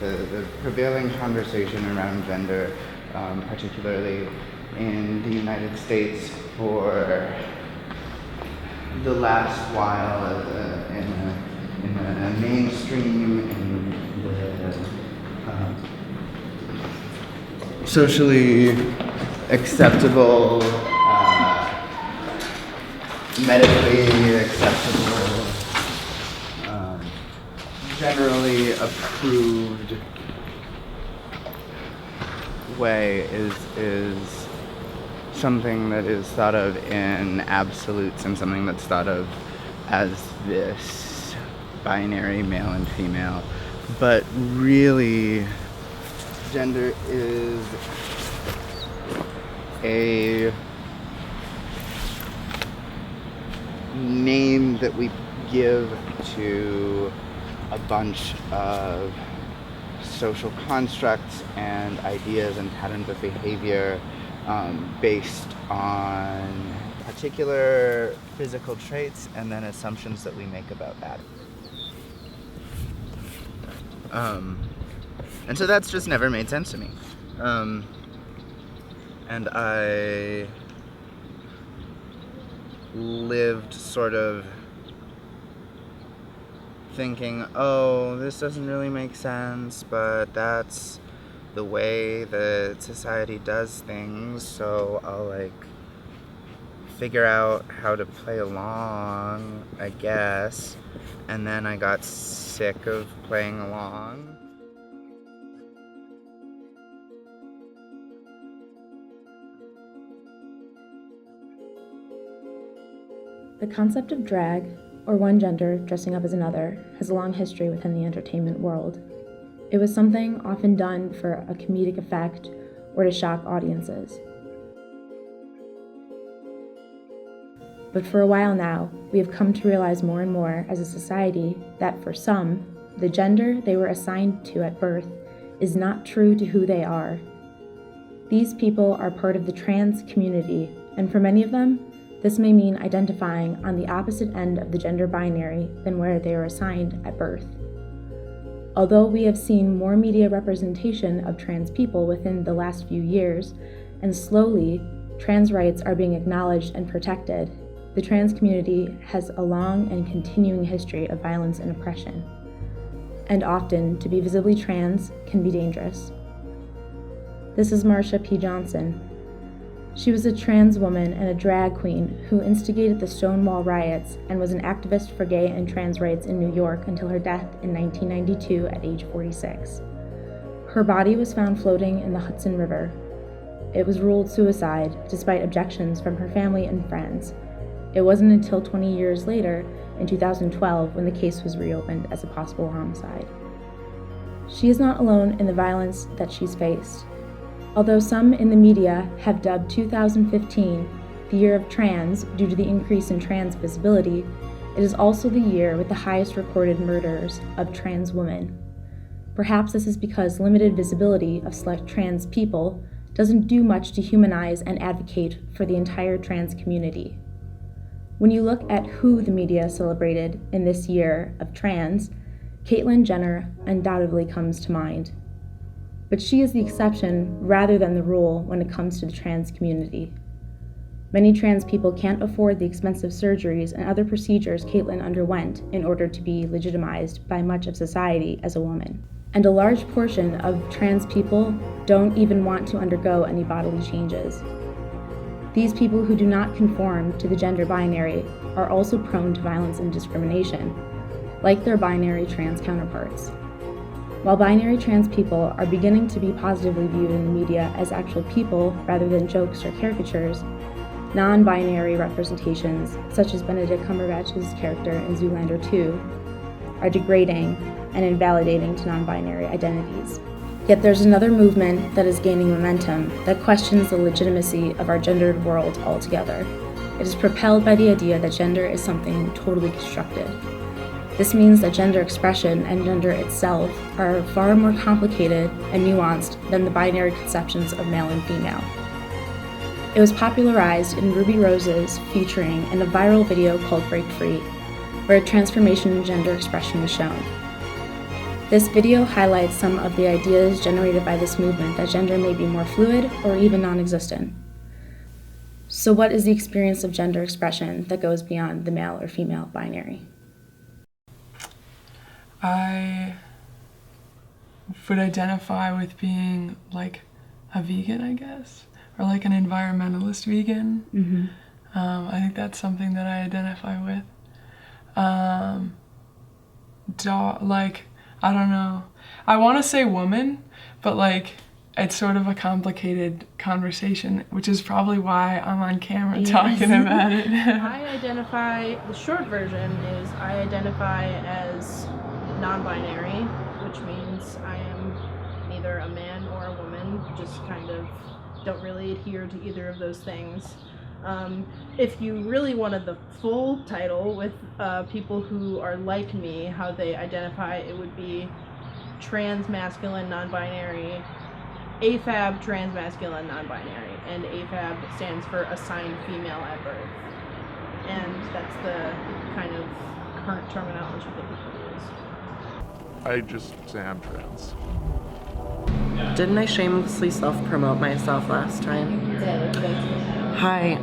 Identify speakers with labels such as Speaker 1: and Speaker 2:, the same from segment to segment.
Speaker 1: the prevailing conversation around gender, particularly in the United States for the last while, in the mainstream, in the socially acceptable, medically acceptable, generally approved way is something that is thought of in absolutes and something that's thought of as this binary male and female. But really, gender is a name that we give to a bunch of social constructs and ideas and patterns of behavior based on particular physical traits and then assumptions that we make about that. And so that's just never made sense to me. And I lived sort of thinking, oh, this doesn't really make sense, but that's the way that society does things, so I'll figure out how to play along, I guess. And then I got sick of playing along.
Speaker 2: The concept of drag, or one gender dressing up as another, has a long history within the entertainment world. It was something often done for a comedic effect or to shock audiences. But for a while now, we have come to realize more and more as a society that for some, the gender they were assigned to at birth is not true to who they are. These people are part of the trans community, and for many of them, this may mean identifying on the opposite end of the gender binary than where they are assigned at birth. Although we have seen more media representation of trans people within the last few years, and slowly trans rights are being acknowledged and protected, the trans community has a long and continuing history of violence and oppression. And often, to be visibly trans can be dangerous. This is Marsha P. Johnson. She was a trans woman and a drag queen who instigated the Stonewall riots and was an activist for gay and trans rights in New York until her death in 1992 at age 46. Her body was found floating in the Hudson River. It was ruled suicide despite objections from her family and friends. It wasn't until 20 years later, in 2012, when the case was reopened as a possible homicide. She is not alone in the violence that she's faced. Although some in the media have dubbed 2015 the year of trans due to the increase in trans visibility, it is also the year with the highest recorded murders of trans women. Perhaps this is because limited visibility of select trans people doesn't do much to humanize and advocate for the entire trans community. When you look at who the media celebrated in this year of trans, Caitlyn Jenner undoubtedly comes to mind. But she is the exception rather than the rule when it comes to the trans community. Many trans people can't afford the expensive surgeries and other procedures Caitlyn underwent in order to be legitimized by much of society as a woman. And a large portion of trans people don't even want to undergo any bodily changes. These people who do not conform to the gender binary are also prone to violence and discrimination, like their binary trans counterparts. While binary trans people are beginning to be positively viewed in the media as actual people rather than jokes or caricatures, non-binary representations, such as Benedict Cumberbatch's character in Zoolander 2, are degrading and invalidating to non-binary identities. Yet there's another movement that is gaining momentum that questions the legitimacy of our gendered world altogether. It is propelled by the idea that gender is something totally constructed. This means that gender expression and gender itself are far more complicated and nuanced than the binary conceptions of male and female. It was popularized in Ruby Rose's featuring in a viral video called Break Free, where a transformation in gender expression was shown. This video highlights some of the ideas generated by this movement that gender may be more fluid or even non-existent. So what is the experience of gender expression that goes beyond the male or female binary?
Speaker 3: I would identify with being like a vegan, I guess, or like an environmentalist vegan.
Speaker 2: Mm-hmm.
Speaker 3: I think that's something that I identify with. Like, I don't know. I want to say woman, but like it's sort of a complicated conversation, which is probably why I'm on camera talking about it.
Speaker 4: The short version is I identify as non-binary, which means I am neither a man or a woman, just kind of don't really adhere to either of those things. If you really wanted the full title with people who are like me, how they identify, it would be trans masculine non-binary, AFAB trans masculine non-binary, and AFAB stands for assigned female at birth, and that's the kind of current terminology that people use.
Speaker 5: I just say I'm trans.
Speaker 6: Didn't I shamelessly self-promote myself last time? Hi,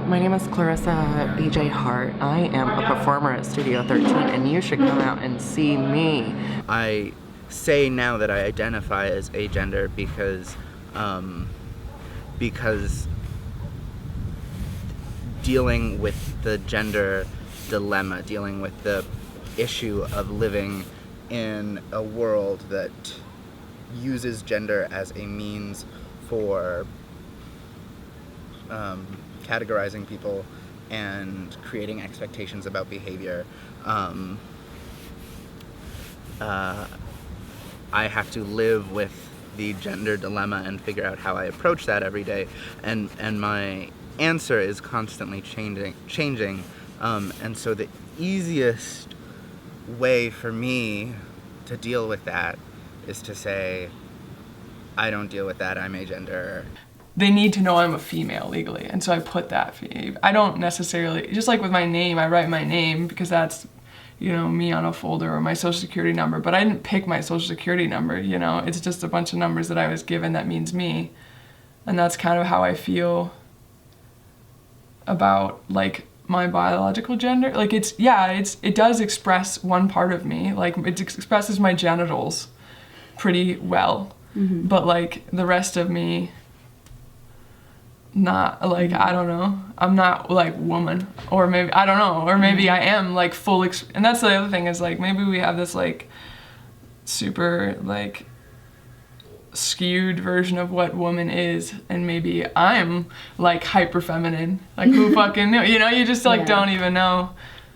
Speaker 6: my name is Clarissa BJ Hart. I am a performer at Studio 13, and you should come out and see me.
Speaker 1: I say now that I identify as agender because dealing with the gender dilemma, dealing with the issue of living in a world that uses gender as a means for categorizing people and creating expectations about behavior. I have to live with the gender dilemma and figure out how I approach that every day, and my answer is constantly changing. And so the easiest way for me to deal with that is to say, I don't deal with that, I'm agender.
Speaker 3: They need to know I'm a female legally, and so I put that. I don't necessarily, just like with my name, I write my name because that's, me on a folder, or my social security number, but I didn't pick my social security number, it's just a bunch of numbers that I was given that means me. And that's kind of how I feel about like my biological gender. Like it does express one part of me, like it expresses my genitals pretty well, but like the rest of me, not like, I don't know, I'm not like woman, or maybe, I don't know, or maybe I am like full, and that's the other thing is like, maybe we have this like super like skewed version of what woman is, and maybe I'm like hyper feminine, like who fucking knew, you just like don't even know,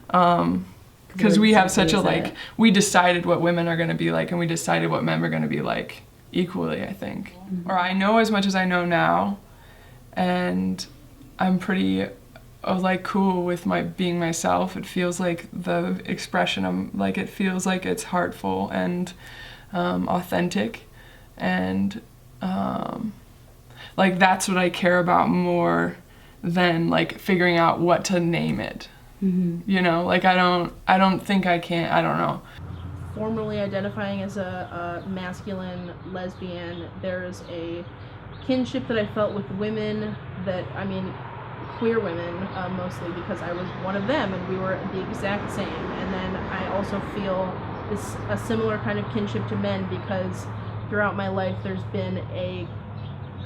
Speaker 3: because we have such a like, we decided what women are going to be like, and we decided what men are going to be like equally, I think. Or I know as much as I know now, and I'm pretty like cool with my being myself. It feels like the expression, like it feels like it's heartful and authentic, and like that's what I care about more than like figuring out what to name it. Like I don't think I can, I don't know.
Speaker 4: Formally identifying as a masculine lesbian, there's a kinship that I felt with women queer women, mostly because I was one of them and we were the exact same. And then I also feel a similar kind of kinship to men because throughout my life there's been a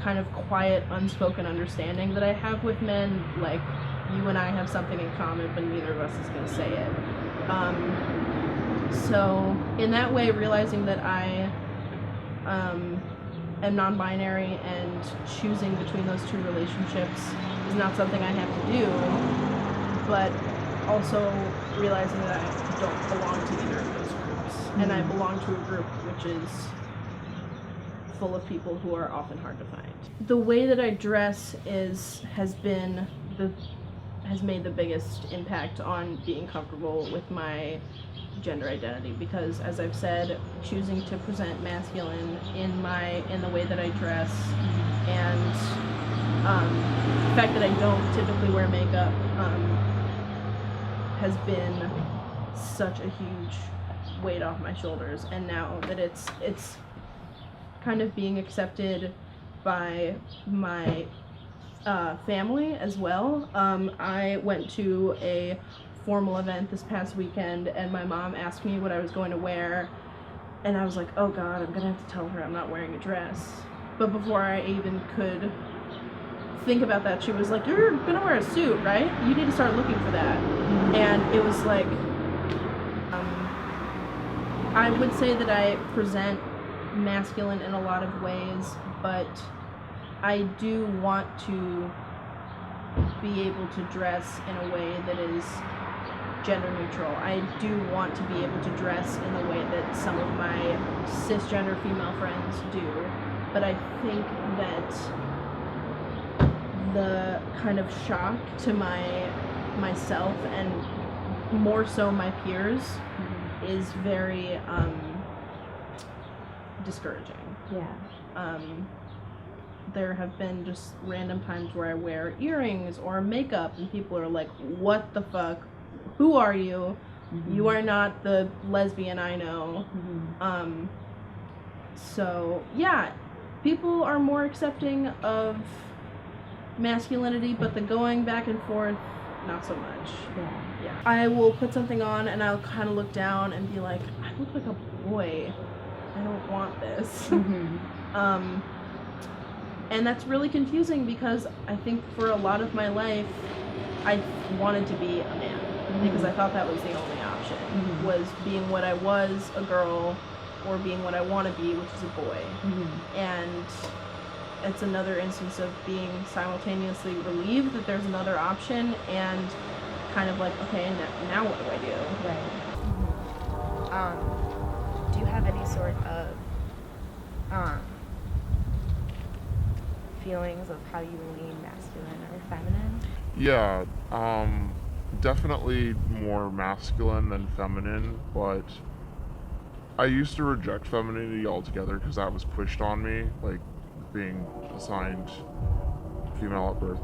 Speaker 4: kind of quiet, unspoken understanding that I have with men, like you and I have something in common but neither of us is going to say it. So in that way, realizing that I am non-binary and choosing between those two relationships is not something I have to do, but also realizing that I don't belong to either of those groups, and I belong to a group which is full of people who are often hard to find. The way that I dress has made the biggest impact on being comfortable with my gender identity, because as I've said, choosing to present masculine in the way that I dress, and the fact that I don't typically wear makeup has been such a huge weight off my shoulders. And now that it's kind of being accepted by my family as well. I went to a formal event this past weekend, and my mom asked me what I was going to wear, and I was like, oh god, I'm gonna have to tell her I'm not wearing a dress. But before I even could think about that, she was like, you're gonna wear a suit, right? You need to start looking for that. And it was like, I would say that I present masculine in a lot of ways, but I do want to be able to dress in a way that is gender neutral. I do want to be able to dress in the way that some of my cisgender female friends do, but I think that the kind of shock to myself and more so my peers is very discouraging.
Speaker 2: Yeah.
Speaker 4: There have been just random times where I wear earrings or makeup and people are like, what the fuck? Who are you? You are not the lesbian I know. So yeah, people are more accepting of masculinity, but the going back and forth, not so much. Yeah. I will put something on and I'll kind of look down and be like, I look like a boy. I don't want this. And that's really confusing because I think for a lot of my life, I wanted to be a man because I thought that was the only option, was being what I was, a girl, or being what I want to be, which is a boy. And it's another instance of being simultaneously relieved that there's another option and kind of like, okay, now what do I do?
Speaker 2: Right. Do you have any sort of feelings of how you lean masculine or feminine?
Speaker 5: Yeah, definitely more masculine than feminine, but I used to reject femininity altogether because that was pushed on me, like being assigned female at birth.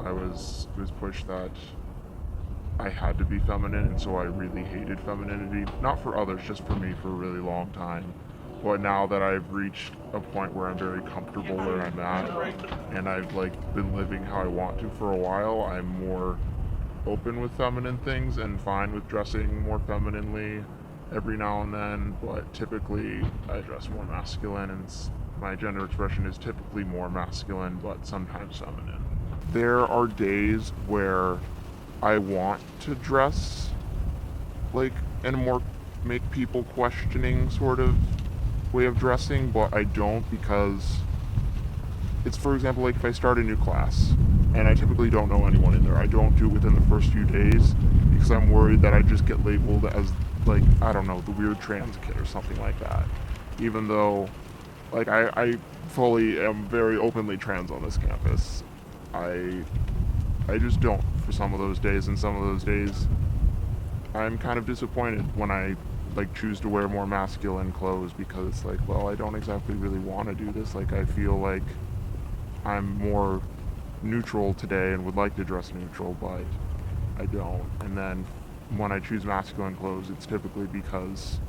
Speaker 5: It was pushed that I had to be feminine, and so I really hated femininity. Not for others, just for me for a really long time. But now that I've reached a point where I'm very comfortable where I'm at, and I've been living how I want to for a while, I'm more open with feminine things and fine with dressing more femininely every now and then. But typically, I dress more masculine, and my gender expression is typically more masculine, but sometimes feminine. There are days where I want to dress in a more make people questioning sort of way of dressing, but I don't, because it's, for example, if I start a new class and I typically don't know anyone in there, I don't do it within the first few days because I'm worried that I just get labeled as I don't know, the weird trans kid or something like that, even though I fully am very openly trans on this campus. I just don't for some of those days, and some of those days I'm kind of disappointed when I choose to wear more masculine clothes because it's I don't exactly really want to do this. I feel like I'm more neutral today and would like to dress neutral, but I don't. And then when I choose masculine clothes, it's typically because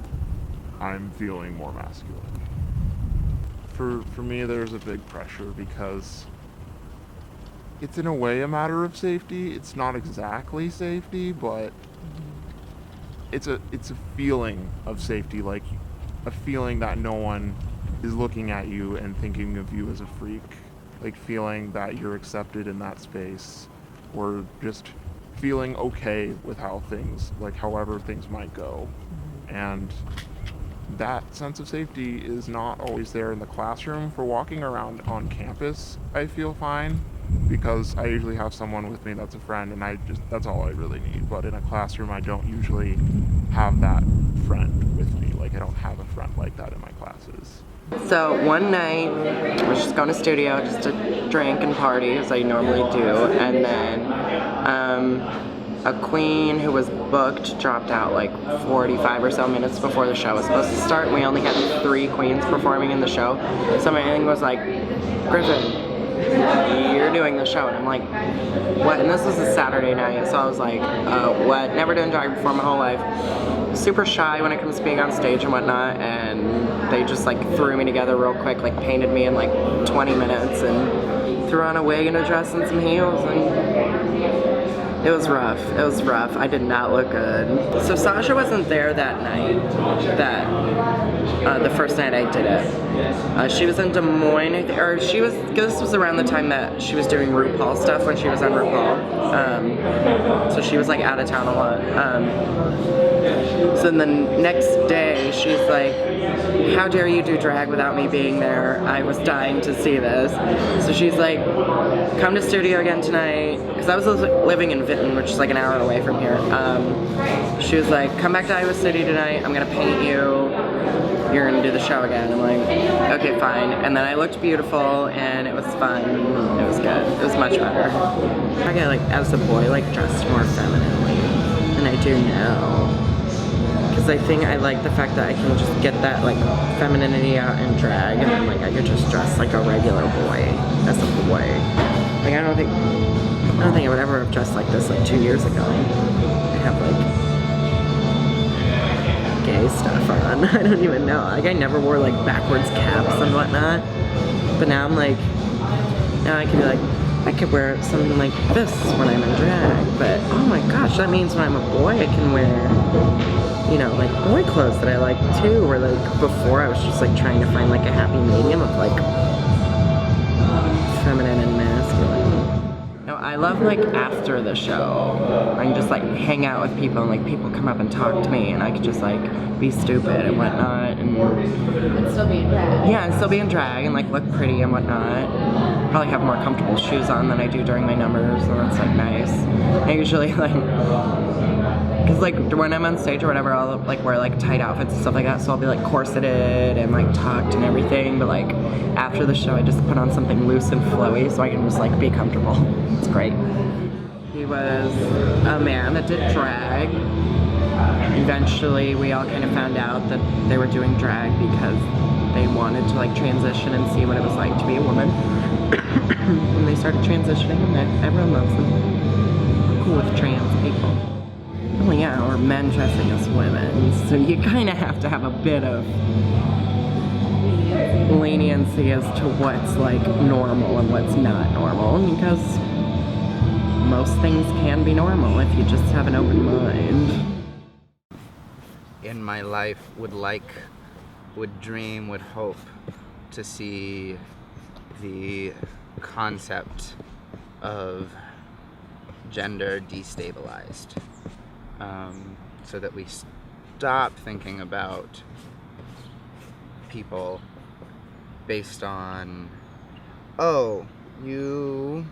Speaker 5: I'm feeling more masculine. For me, there's a big pressure because it's in a way a matter of safety. It's not exactly safety, but it's a feeling of safety, a feeling that no one is looking at you and thinking of you as a freak, feeling that you're accepted in that space, or just feeling okay with how things, however things might go. And that sense of safety is not always there in the classroom. For walking around on campus, I feel fine, because I usually have someone with me that's a friend, and that's all I really need. But in a classroom, I don't usually have that friend with me. I don't have a friend like that in my classes.
Speaker 6: So one night, I was just going to studio just to drink and party as I normally do, and then a queen who was booked dropped out 45 or so minutes before the show was supposed to start. We only had 3 queens performing in the show, so my thing was Griffin, you're doing the show. And I'm like, what? And this was a Saturday night, so I was like, what? Never done drag before my whole life. super shy when it comes to being on stage and whatnot, and they just like threw me together real quick, like painted me in like 20 minutes and threw on a wig and a dress and some heels, and it was rough. It was rough. I did not look good. So Sasha wasn't there that night, the first night I did it. She was in Des Moines, this was around the time that she was doing RuPaul stuff when she was on RuPaul. So she was like out of town a lot. So then the next day, she's like, how dare you do drag without me being there? I was dying to see this. So she's like, come to studio again tonight. Because I was living in Vinton, which is like an hour away from here. She was like, come back to Iowa City tonight. I'm going to paint you. You're going to do the show again. I'm like, okay, fine. And then I looked beautiful, and it was fun. It was good. It was much better. I get, like, as a boy, like, dressed more femininely than I do now. Because I think I like the fact that I can just get that like femininity out in drag, and then like I could just dress like a regular boy as a boy. Like I don't think I would ever have dressed like this like 2 years ago. I have like gay stuff on. I don't even know. Like I never wore like backwards caps and whatnot. But now I'm like, now I can be like, I could wear something like this when I'm in drag. But oh my gosh, that means when I'm a boy I can wear, you know, like boy clothes that I like too, or like before I was just like trying to find like a happy medium of like feminine and masculine. No, I love like after the show, I can just like hang out with people and like people come up and talk to me and I could just like be stupid and whatnot and
Speaker 2: still be in drag.
Speaker 6: Yeah, and still be in drag and like look pretty and whatnot. Probably have more comfortable shoes on than I do during my numbers, and that's like nice. I usually like, because like when I'm on stage or whatever, I'll like wear like tight outfits and stuff like that, so I'll be like corseted and like tucked and everything, but like after the show I just put on something loose and flowy so I can just like be comfortable. It's great. He was a man that did drag. Eventually we all kind of found out that they were doing drag because they wanted to like transition and see what it was like to be a woman. And they started transitioning and then everyone loves them. We're cool with trans people. Well, yeah, or men dressing as women, so you kind of have to have a bit of leniency as to what's like normal and what's not normal, because most things can be normal if you just have an open mind.
Speaker 1: In my life would dream, would hope to see the concept of gender destabilized. So that we stop thinking about people based on, oh, you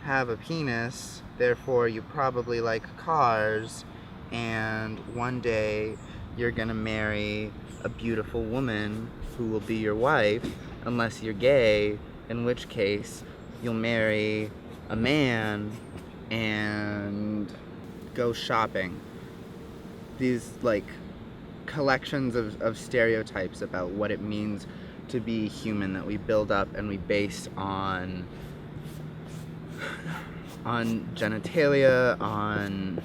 Speaker 1: have a penis, therefore you probably like cars, and one day you're gonna marry a beautiful woman who will be your wife, unless you're gay, in which case you'll marry a man and go shopping. These like collections of stereotypes about what it means to be human that we build up and we base on genitalia, on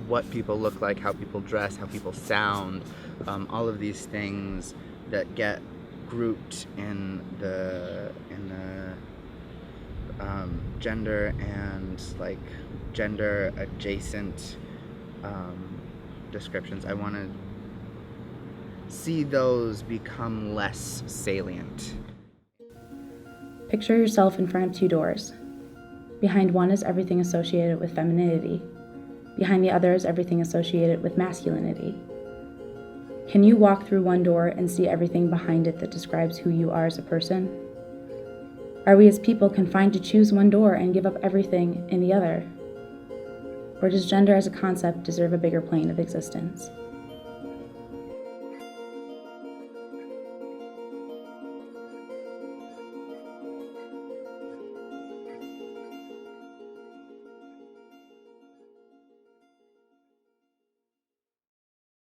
Speaker 1: what people look like, how people dress, how people sound, all of these things that get grouped in the gender and like gender adjacent descriptions. I want to see those become less salient.
Speaker 2: Picture yourself in front of two doors. Behind one is everything associated with femininity. Behind the other is everything associated with masculinity. Can you walk through one door and see everything behind it that describes who you are as a person? Are we as people confined to choose one door and give up everything in the other? Or does gender as a concept deserve a bigger plane of existence?